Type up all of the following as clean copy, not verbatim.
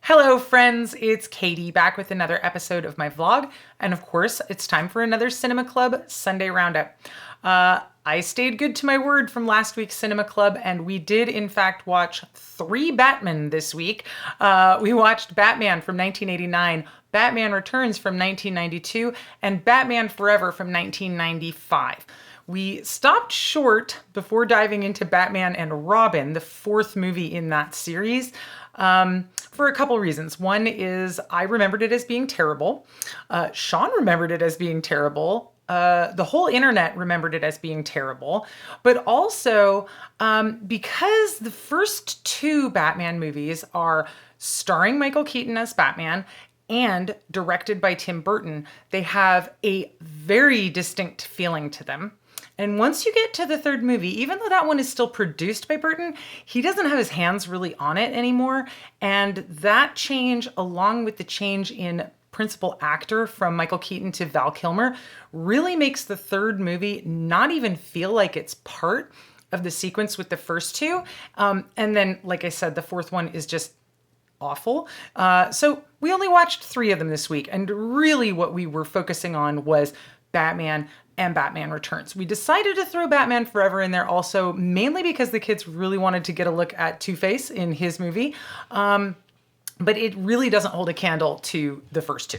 Hello, friends. It's Katie back with another episode of my vlog. And of course, it's time for another Cinema Club Sunday Roundup. I stayed good to my word from last week's Cinema Club, and we did, in fact, watch 3 Batman this week. We watched Batman from 1989, Batman Returns from 1992, and Batman Forever from 1995. We stopped short before diving into Batman and Robin, the 4th movie in that series, for a couple reasons. One is I remembered it as being terrible. Sean remembered it as being terrible. The whole internet remembered it as being terrible. But also because the first 2 Batman movies are starring Michael Keaton as Batman and directed by Tim Burton, they have a very distinct feeling to them. And once you get to the 3rd movie, even though that one is still produced by Burton, he doesn't have his hands really on it anymore. And that change, along with the change in principal actor from Michael Keaton to Val Kilmer, really makes the 3rd movie not even feel like it's part of the sequence with the first 2. And then, like I said, the 4th one is just awful. So we only watched 3 of them this week. And really what we were focusing on was Batman and Batman Returns. We decided to throw Batman Forever in there also, mainly because the kids really wanted to get a look at Two-Face in his movie. But it really doesn't hold a candle to the first 2.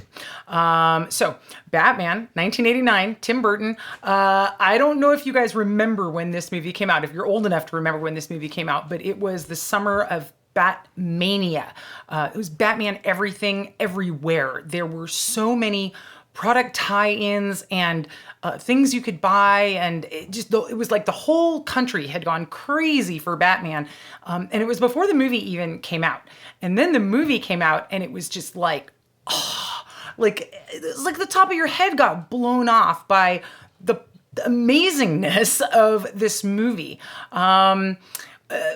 So Batman, 1989, Tim Burton. I don't know if you guys remember when this movie came out, if you're old enough to remember when this movie came out, but it was the summer of Batmania. It was Batman everything, everywhere. There were so many product tie-ins and things you could buy, and it was like the whole country had gone crazy for Batman, and it was before the movie even came out. And then the movie came out, and it was just like, it was like the top of your head got blown off by the amazingness of this movie.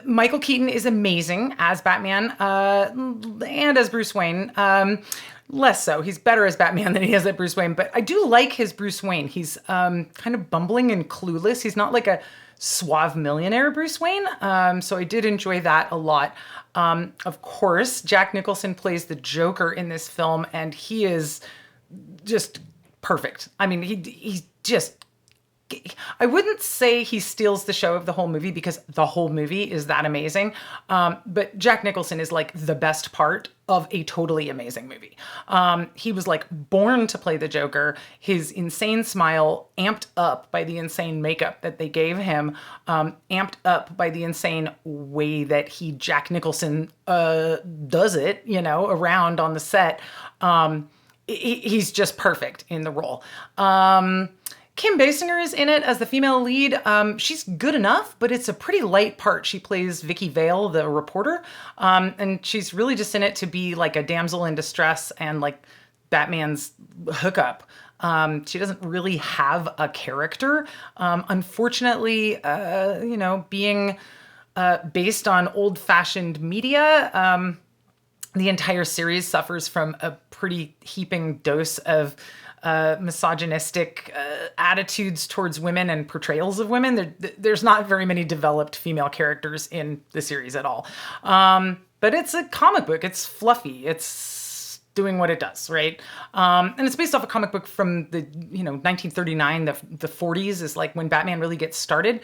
Michael Keaton is amazing as Batman and as Bruce Wayne. Less so. He's better as Batman than he is as Bruce Wayne, but I do like his Bruce Wayne. He's kind of bumbling and clueless. He's not like a suave millionaire Bruce Wayne, so I did enjoy that a lot. Of course, Jack Nicholson plays the Joker in this film, and he is just perfect. I mean, he's just... I wouldn't say he steals the show of the whole movie because the whole movie is that amazing. But Jack Nicholson is like the best part of a totally amazing movie. He was like born to play the Joker. His insane smile amped up by the insane makeup that they gave him, amped up by the insane way that he Jack Nicholson does it, around on the set. He's just perfect in the role. Kim Basinger is in it as the female lead. She's good enough, but it's a pretty light part. She plays Vicky Vale, the reporter, and she's really just in it to be like a damsel in distress and like Batman's hookup. She doesn't really have a character. Unfortunately, being based on old-fashioned media, the entire series suffers from a pretty heaping dose of misogynistic attitudes towards women and portrayals of women. There's not very many developed female characters in the series at all. But it's a comic book. It's fluffy. It's doing what it does, right? And it's based off a comic book from the 1939. The 40s is like when Batman really gets started.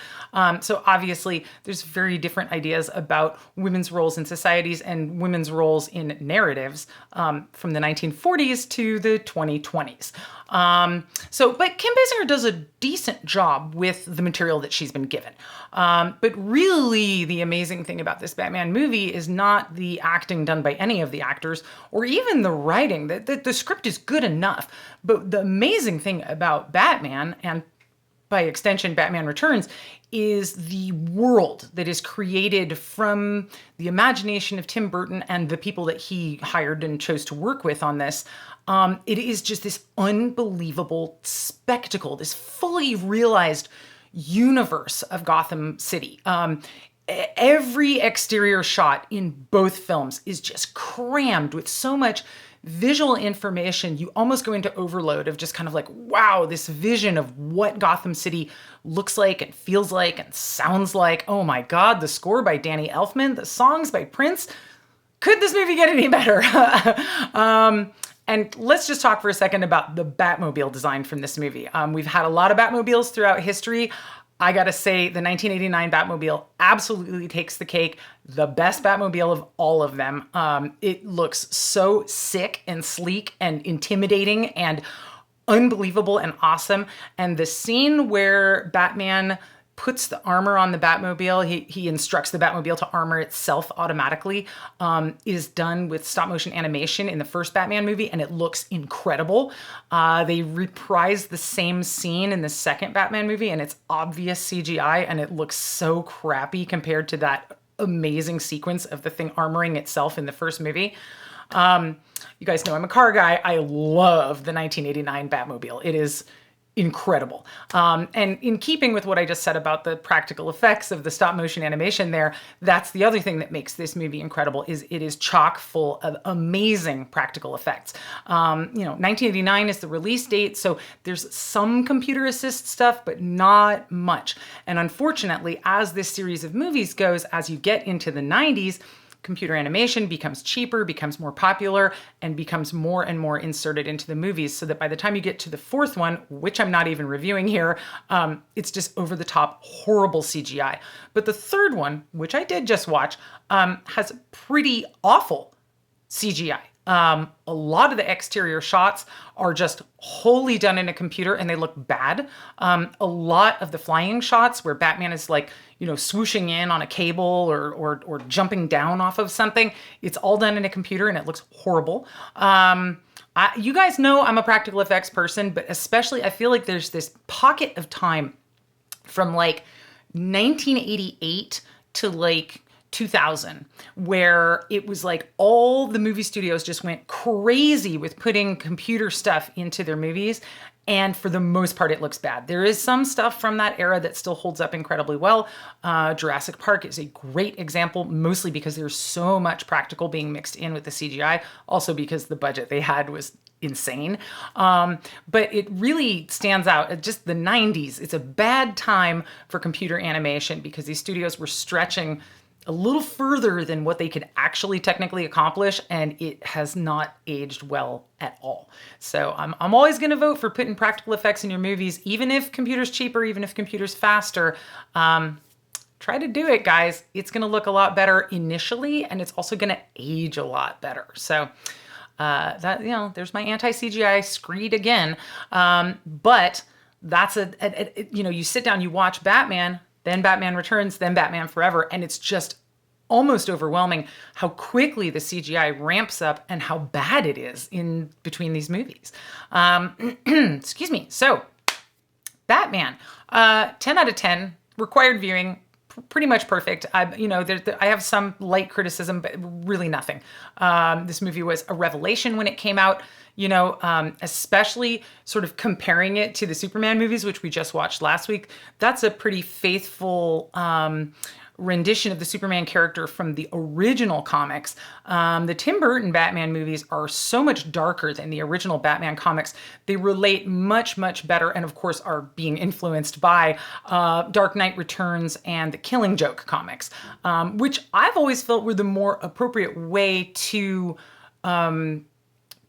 So obviously there's very different ideas about women's roles in societies and women's roles in narratives from the 1940s to the 2020s. But Kim Basinger does a decent job with the material that she's been given. But really the amazing thing about this Batman movie is not the acting done by any of the actors or even the writing. The script is good enough. But the amazing thing about Batman, and by extension Batman Returns, is the world that is created from the imagination of Tim Burton and the people that he hired and chose to work with on this. It is just this unbelievable spectacle, this fully realized universe of Gotham City. Every exterior shot in both films is just crammed with so much visual information. You almost go into overload of just kind of like, wow, this vision of what Gotham City looks like and feels like and sounds like. Oh my God, the score by Danny Elfman, the songs by Prince. Could this movie get any better? And let's just talk for a second about the Batmobile design from this movie. We've had a lot of Batmobiles throughout history. I gotta say, the 1989 Batmobile absolutely takes the cake. The best Batmobile of all of them. It looks so sick and sleek and intimidating and unbelievable and awesome. And the scene where Batman puts the armor on the Batmobile, he instructs the Batmobile to armor itself automatically, is done with stop motion animation in the first Batman movie, and it looks incredible. They reprised the same scene in the second Batman movie, and it's obvious CGI, and it looks so crappy compared to that amazing sequence of the thing armoring itself in the first movie. You guys know I'm a car guy. I love the 1989 Batmobile. It is incredible. And in keeping with what I just said about the practical effects of the stop motion animation there, that's the other thing that makes this movie incredible, is it is chock full of amazing practical effects. 1989 is the release date, so there's some computer assist stuff, but not much. And unfortunately, as this series of movies goes, as you get into the 90s, computer animation becomes cheaper, becomes more popular, and becomes more and more inserted into the movies, so that by the time you get to the fourth one, which I'm not even reviewing here, it's just over the top, horrible CGI. But the third one, which I did just watch, has pretty awful CGI. A lot of the exterior shots are just wholly done in a computer and they look bad. A lot of the flying shots where Batman is like, swooshing in on a cable or jumping down off of something, it's all done in a computer and it looks horrible. You guys know I'm a practical effects person, but especially I feel like there's this pocket of time from like 1988 to like 2000, where it was like all the movie studios just went crazy with putting computer stuff into their movies. And for the most part, it looks bad. There is some stuff from that era that still holds up incredibly well. Jurassic Park is a great example, mostly because there's so much practical being mixed in with the CGI, also because the budget they had was insane. But it really stands out. Just the 90s, it's a bad time for computer animation because these studios were stretching a little further than what they could actually technically accomplish, and it has not aged well at all. So I'm always going to vote for putting practical effects in your movies, even if computer's cheaper, even if computer's faster. Try to do it, guys. It's going to look a lot better initially, and it's also going to age a lot better. So there's my anti-CGI screed again. But that's you sit down, you watch Batman, then Batman Returns, then Batman Forever, and it's just almost overwhelming how quickly the CGI ramps up and how bad it is in between these movies. Excuse me. So, Batman, 10 out of 10, required viewing, pretty much perfect. I have some light criticism, but really nothing. This movie was a revelation when it came out. Especially sort of comparing it to the Superman movies, which we just watched last week. That's a pretty faithful rendition of the Superman character from the original comics. The Tim Burton Batman movies are so much darker than the original Batman comics. They relate much, much better, and of course are being influenced by Dark Knight Returns and the Killing Joke comics, which I've always felt were the more appropriate way to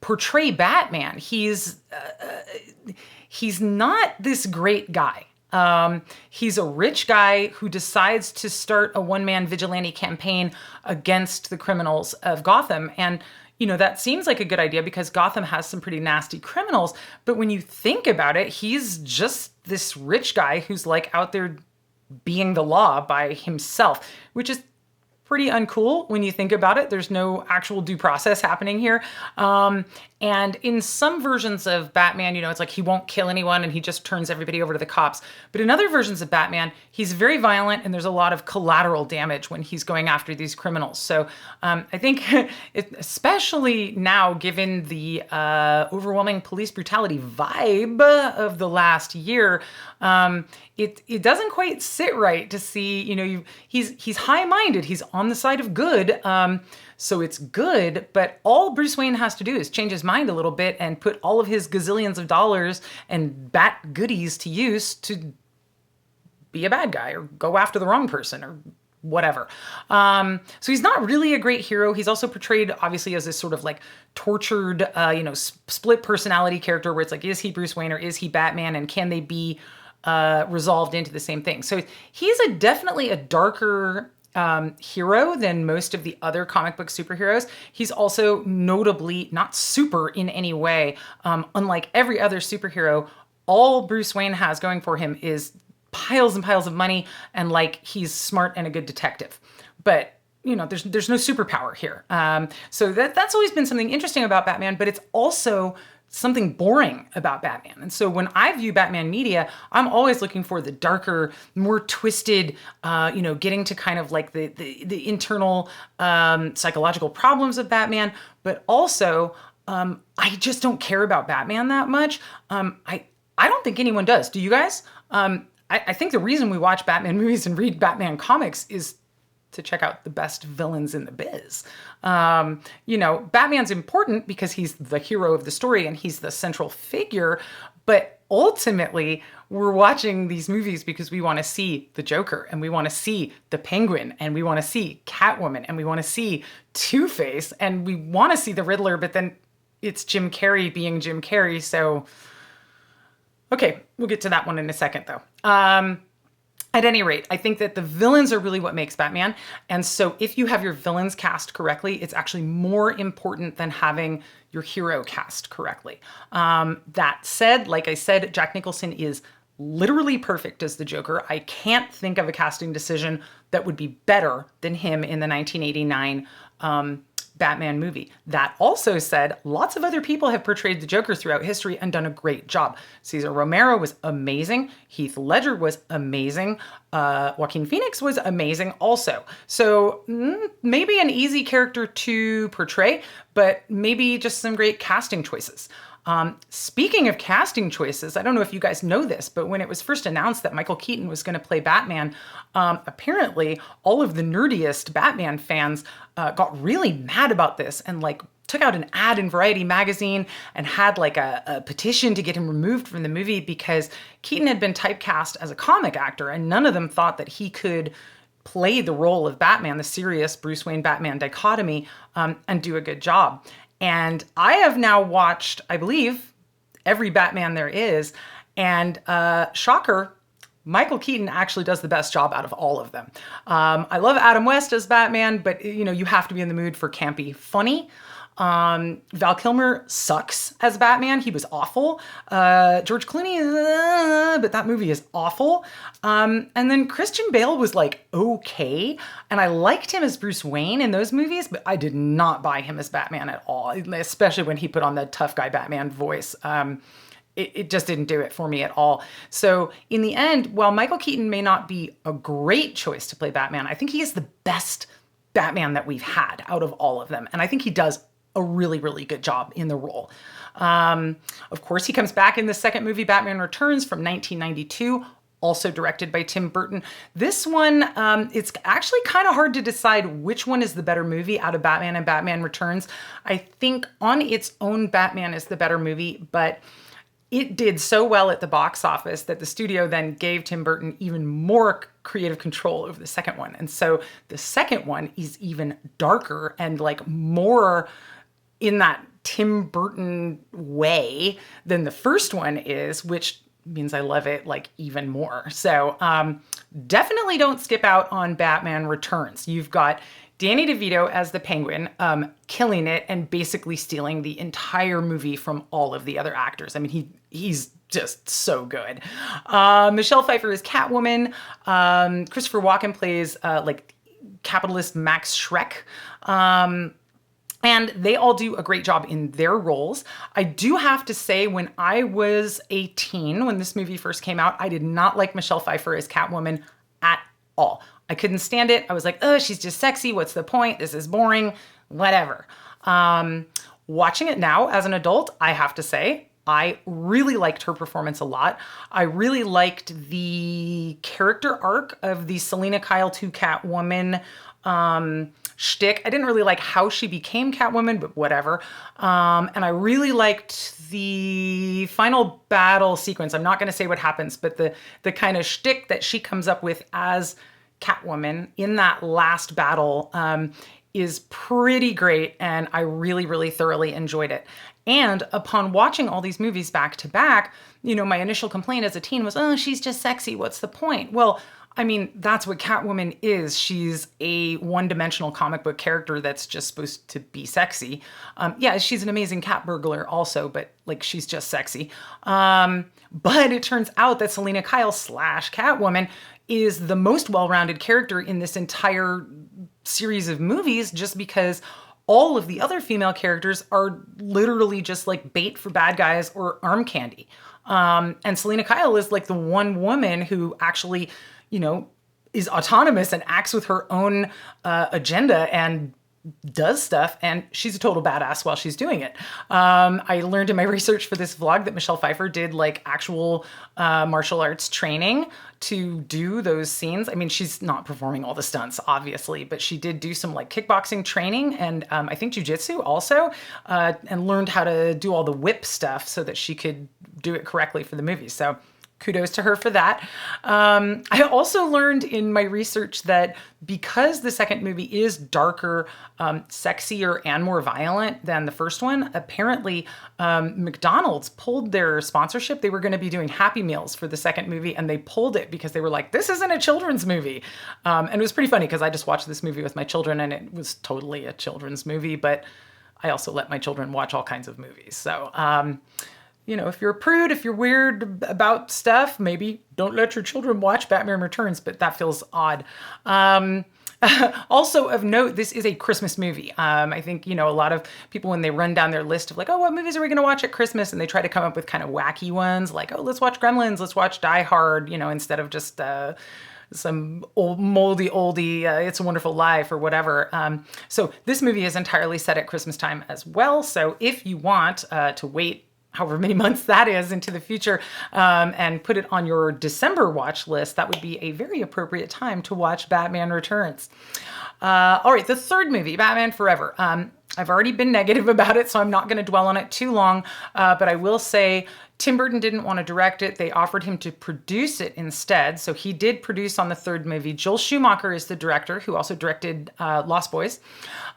portray Batman. He's not this great guy. He's a rich guy who decides to start a one-man vigilante campaign against the criminals of Gotham. And, that seems like a good idea because Gotham has some pretty nasty criminals. But when you think about it, he's just this rich guy who's like out there being the law by himself, which is pretty uncool when you think about it. There's no actual due process happening here. And in some versions of Batman, it's like he won't kill anyone and he just turns everybody over to the cops. But in other versions of Batman, he's very violent and there's a lot of collateral damage when he's going after these criminals. So I think, especially now, given the overwhelming police brutality vibe of the last year, it doesn't quite sit right to see, he's high-minded, he's on the side of good, so it's good, but all Bruce Wayne has to do is change his mind a little bit and put all of his gazillions of dollars and bat goodies to use to be a bad guy or go after the wrong person or whatever. So he's not really a great hero. He's also portrayed obviously as this sort of like tortured, split personality character where it's like, is he Bruce Wayne or is he Batman? And can they be resolved into the same thing? So he's definitely a darker hero than most of the other comic book superheroes. He's also notably not super in any way. Unlike every other superhero, all Bruce Wayne has going for him is piles and piles of money, and like he's smart and a good detective. But there's no superpower here. So that's always been something interesting about Batman, but it's also something boring about Batman. And so when I view Batman media, I'm always looking for the darker, more twisted, getting to kind of like the internal psychological problems of Batman, but also I just don't care about Batman that much. I don't think anyone does. Do you guys? I think the reason we watch Batman movies and read Batman comics is to check out the best villains in the biz. Batman's important because he's the hero of the story and he's the central figure, but ultimately we're watching these movies because we want to see the Joker and we want to see the Penguin and we want to see Catwoman and we want to see Two-Face and we want to see the Riddler, but then it's Jim Carrey being Jim Carrey, so... Okay, we'll get to that one in a second, though. At any rate, I think that the villains are really what makes Batman. And so if you have your villains cast correctly, it's actually more important than having your hero cast correctly. That said, like I said, Jack Nicholson is literally perfect as the Joker. I can't think of a casting decision that would be better than him in the 1989 Batman movie. That also said, lots of other people have portrayed the Joker throughout history and done a great job. Cesar Romero was amazing. Heath Ledger was amazing. Joaquin Phoenix was amazing also. So maybe an easy character to portray, but maybe just some great casting choices. Speaking of casting choices, I don't know if you guys know this, but when it was first announced that Michael Keaton was going to play Batman, apparently all of the nerdiest Batman fans got really mad about this and like took out an ad in Variety magazine and had like a petition to get him removed from the movie because Keaton had been typecast as a comic actor and none of them thought that he could play the role of Batman, the serious Bruce Wayne Batman dichotomy, and do a good job. And I have now watched, I believe, every Batman there is. And shocker, Michael Keaton actually does the best job out of all of them. I love Adam West as Batman, but you have to be in the mood for campy funny. Val Kilmer sucks as Batman. He was awful. George Clooney, but that movie is awful. And then Christian Bale was like, okay. And I liked him as Bruce Wayne in those movies, but I did not buy him as Batman at all, especially when he put on the tough guy Batman voice. It just didn't do it for me at all. So in the end, while Michael Keaton may not be a great choice to play Batman, I think he is the best Batman that we've had out of all of them. And I think he does a really, really good job in the role. Of course, he comes back in the second movie, Batman Returns from 1992, also directed by Tim Burton. This one, it's actually kind of hard to decide which one is the better movie out of Batman and Batman Returns. I think on its own, Batman is the better movie, but it did so well at the box office that the studio then gave Tim Burton even more creative control over the second one. And so the second one is even darker and like more in that Tim Burton way than the first one is, which means I love it like even more. So definitely don't skip out on Batman Returns. You've got Danny DeVito as the Penguin, killing it and basically stealing the entire movie from all of the other actors. I mean, he's just so good. Michelle Pfeiffer is Catwoman. Christopher Walken plays like capitalist Max Schreck. And they all do a great job in their roles. I do have to say, when I was 18, when this movie first came out, I did not like Michelle Pfeiffer as Catwoman at all. I couldn't stand it. I was like, oh, she's just sexy. What's the point? This is boring. Whatever. Watching it now as an adult, I have to say, I really liked her performance a lot. I really liked the character arc of the Selena Kyle to Catwoman shtick. I didn't really like how she became Catwoman, but whatever. And I really liked the final battle sequence. I'm not going to say what happens, but the kind of shtick that she comes up with as Catwoman in that last battle is pretty great, and I really, really thoroughly enjoyed it. And upon watching all these movies back to back, my initial complaint as a teen was, oh, she's just sexy. What's the point? Well, I mean, that's what Catwoman is. She's a one-dimensional comic book character that's just supposed to be sexy. Yeah, she's an amazing cat burglar also, but like she's just sexy. But it turns out that Selena Kyle / Catwoman is the most well-rounded character in this entire series of movies, just because all of the other female characters are literally just like bait for bad guys or arm candy. And Selena Kyle is like the one woman who actually, is autonomous and acts with her own agenda and does stuff, and she's a total badass while she's doing it. I learned in my research for this vlog that Michelle Pfeiffer did like actual martial arts training to do those scenes. I mean, she's not performing all the stunts, obviously, but she did do some like kickboxing training and I think jujitsu also, and learned how to do all the whip stuff so that she could do it correctly for the movie. So kudos to her for that. I also learned in my research that because the second movie is darker, sexier, and more violent than the first one, apparently McDonald's pulled their sponsorship. They were going to be doing Happy Meals for the second movie, and they pulled it because they were like, this isn't a children's movie. And it was pretty funny because I just watched this movie with my children, and it was totally a children's movie, but I also let my children watch all kinds of movies. So, if you're a prude, if you're weird about stuff, maybe don't let your children watch Batman Returns, but that feels odd. Also of note, this is a Christmas movie. I think, a lot of people, when they run down their list of like, oh, what movies are we going to watch at Christmas? And they try to come up with kind of wacky ones like, oh, let's watch Gremlins, let's watch Die Hard, instead of just some old moldy oldie, It's a Wonderful Life or whatever. So this movie is entirely set at Christmas time as well. So if you want to wait however many months that is into the future, and put it on your December watch list, that would be a very appropriate time to watch Batman Returns. All right, the third movie, Batman Forever. I've already been negative about it, so I'm not going to dwell on it too long, but I will say Tim Burton didn't want to direct it. They offered him to produce it instead, so he did produce on the third movie. Joel Schumacher is the director, who also directed Lost Boys.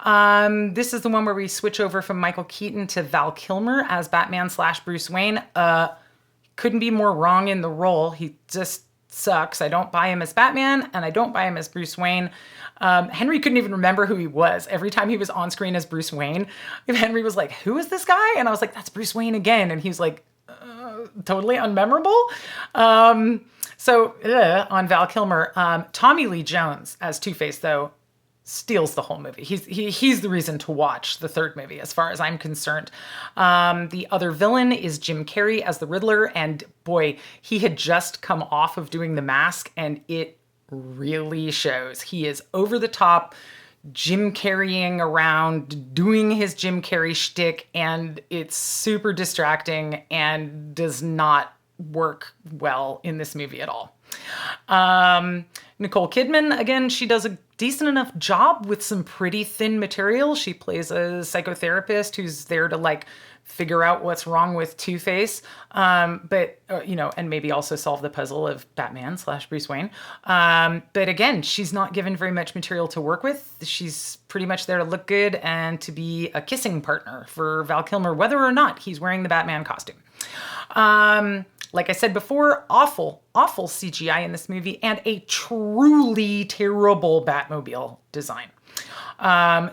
This is the one where we switch over from Michael Keaton to Val Kilmer as Batman / Bruce Wayne. Couldn't be more wrong in the role. He just sucks. I don't buy him as Batman, and I don't buy him as Bruce Wayne. Henry couldn't even remember who he was. Every time he was on screen as Bruce Wayne, Henry was like, who is this guy? And I was like, that's Bruce Wayne again. And he was like, totally unmemorable. On Val Kilmer, Tommy Lee Jones as Two-Face, though, steals the whole movie. He's the reason to watch the third movie, as far as I'm concerned. The other villain is Jim Carrey as the Riddler, and boy, he had just come off of doing The Mask, and it really shows. He is over the top, Jim Carreying around, doing his Jim Carrey shtick, and it's super distracting and does not work well in this movie at all. Nicole Kidman, again, she does a decent enough job with some pretty thin material. She plays a psychotherapist who's there to like figure out what's wrong with Two-Face, and maybe also solve the puzzle of Batman / Bruce Wayne. But again, she's not given very much material to work with. She's pretty much there to look good and to be a kissing partner for Val Kilmer, whether or not he's wearing the Batman costume. Like I said before, awful CGI in this movie, and a truly terrible Batmobile design.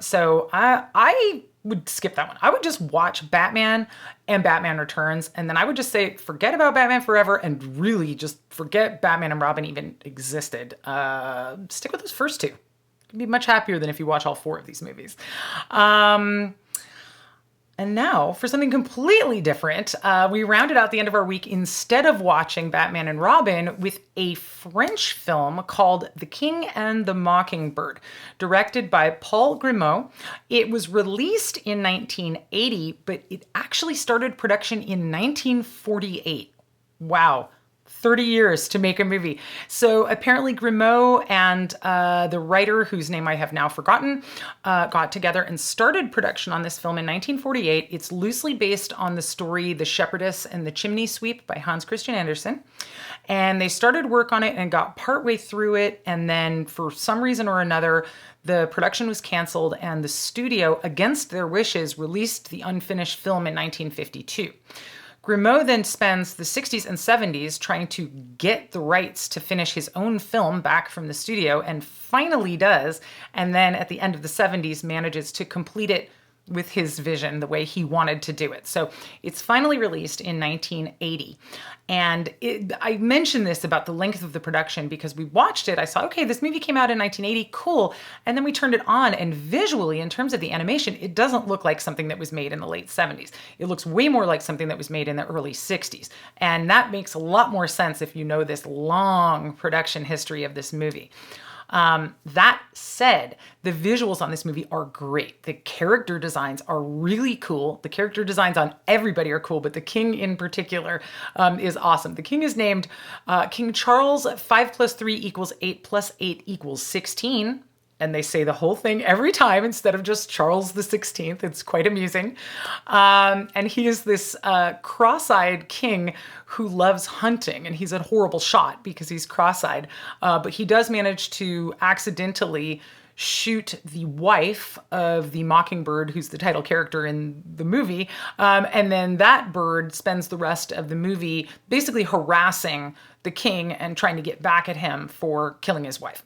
So I would skip that one. I would just watch Batman and Batman Returns, and then I would just say, forget about Batman Forever, and really just forget Batman and Robin even existed. Stick with those first two. You'd be much happier than if you watch all four of these movies. And now, for something completely different, we rounded out the end of our week, instead of watching Batman and Robin, with a French film called The King and the Mockingbird, directed by Paul Grimaud. It was released in 1980, but it actually started production in 1948. Wow. 30 years to make a movie. So apparently Grimaud and the writer, whose name I have now forgotten, got together and started production on this film in 1948. It's loosely based on the story The Shepherdess and the Chimney Sweep by Hans Christian Andersen. And they started work on it and got partway through it. And then for some reason or another, the production was canceled and the studio, against their wishes, released the unfinished film in 1952. Grimaud then spends the 60s and 70s trying to get the rights to finish his own film back from the studio, and finally does. And then at the end of the 70s manages to complete it with his vision, the way he wanted to do it. So it's finally released in 1980. And I mentioned this about the length of the production because we watched it. I saw, okay, this movie came out in 1980, cool. And then we turned it on, and visually, in terms of the animation, it doesn't look like something that was made in the late 70s. It looks way more like something that was made in the early 60s. And that makes a lot more sense if you know this long production history of this movie. That said, the visuals on this movie are great. The character designs are really cool. The character designs on everybody are cool, but the king in particular is awesome. The king is named King Charles. 5 + 3 = 8 + 8 = 16. And they say the whole thing every time instead of just Charles the 16th. It's quite amusing. And he is this cross-eyed king who loves hunting. And he's a horrible shot because he's cross-eyed. But he does manage to accidentally shoot the wife of the Mockingbird, who's the title character in the movie. And then that bird spends the rest of the movie basically harassing the king and trying to get back at him for killing his wife.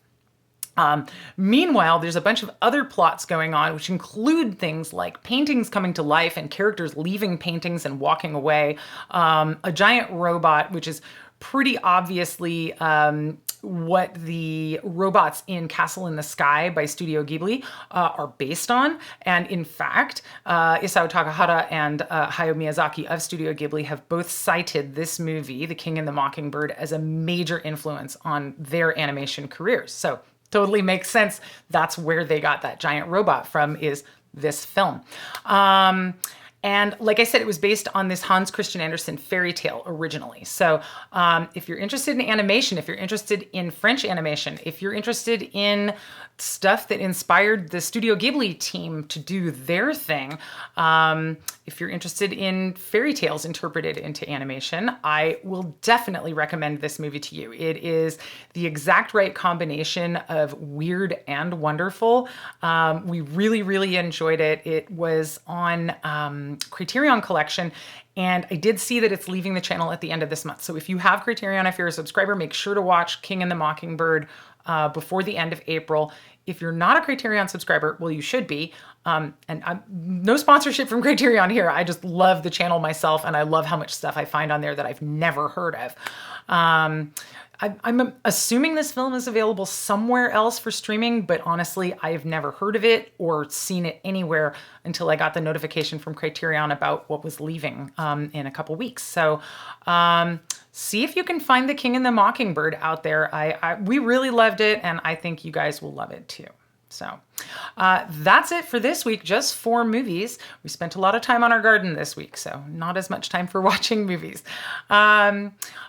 Meanwhile, there's a bunch of other plots going on, which include things like paintings coming to life and characters leaving paintings and walking away. A giant robot, which is pretty obviously what the robots in Castle in the Sky by Studio Ghibli are based on. And in fact, Isao Takahata and Hayao Miyazaki of Studio Ghibli have both cited this movie, The King and the Mockingbird, as a major influence on their animation careers. So totally makes sense. That's where they got that giant robot from, is this film. And like I said, it was based on this Hans Christian Andersen fairy tale originally. So if you're interested in animation, if you're interested in French animation, if you're interested in stuff that inspired the Studio Ghibli team to do their thing, if you're interested in fairy tales interpreted into animation, I will definitely recommend this movie to you. It is the exact right combination of weird and wonderful. We really, really enjoyed it. It was on Criterion Collection, and I did see that it's leaving the channel at the end of this month. So if you have Criterion, if you're a subscriber, make sure to watch King and the Mockingbird before the end of April. If you're not a Criterion subscriber, well, you should be. And no sponsorship from Criterion here. I just love the channel myself, and I love how much stuff I find on there that I've never heard of. I'm assuming this film is available somewhere else for streaming, but honestly, I've never heard of it or seen it anywhere until I got the notification from Criterion about what was leaving in a couple weeks. So see if you can find The King and the Mockingbird out there. We really loved it, and I think you guys will love it too. So that's it for this week, just 4 movies. We spent a lot of time on our garden this week, so not as much time for watching movies.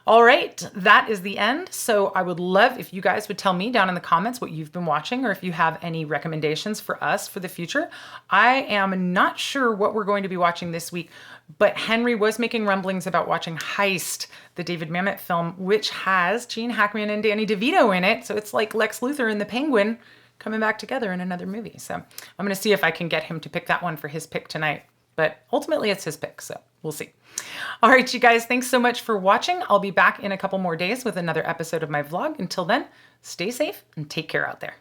All right, that is the end. So I would love if you guys would tell me down in the comments what you've been watching, or if you have any recommendations for us for the future. I am not sure what we're going to be watching this week, but Henry was making rumblings about watching Heist, the David Mamet film, which has Gene Hackman and Danny DeVito in it. So it's like Lex Luthor and the Penguin coming back together in another movie. So I'm going to see if I can get him to pick that one for his pick tonight. But ultimately, it's his pick, so we'll see. All right, you guys, thanks so much for watching. I'll be back in a couple more days with another episode of my vlog. Until then, stay safe and take care out there.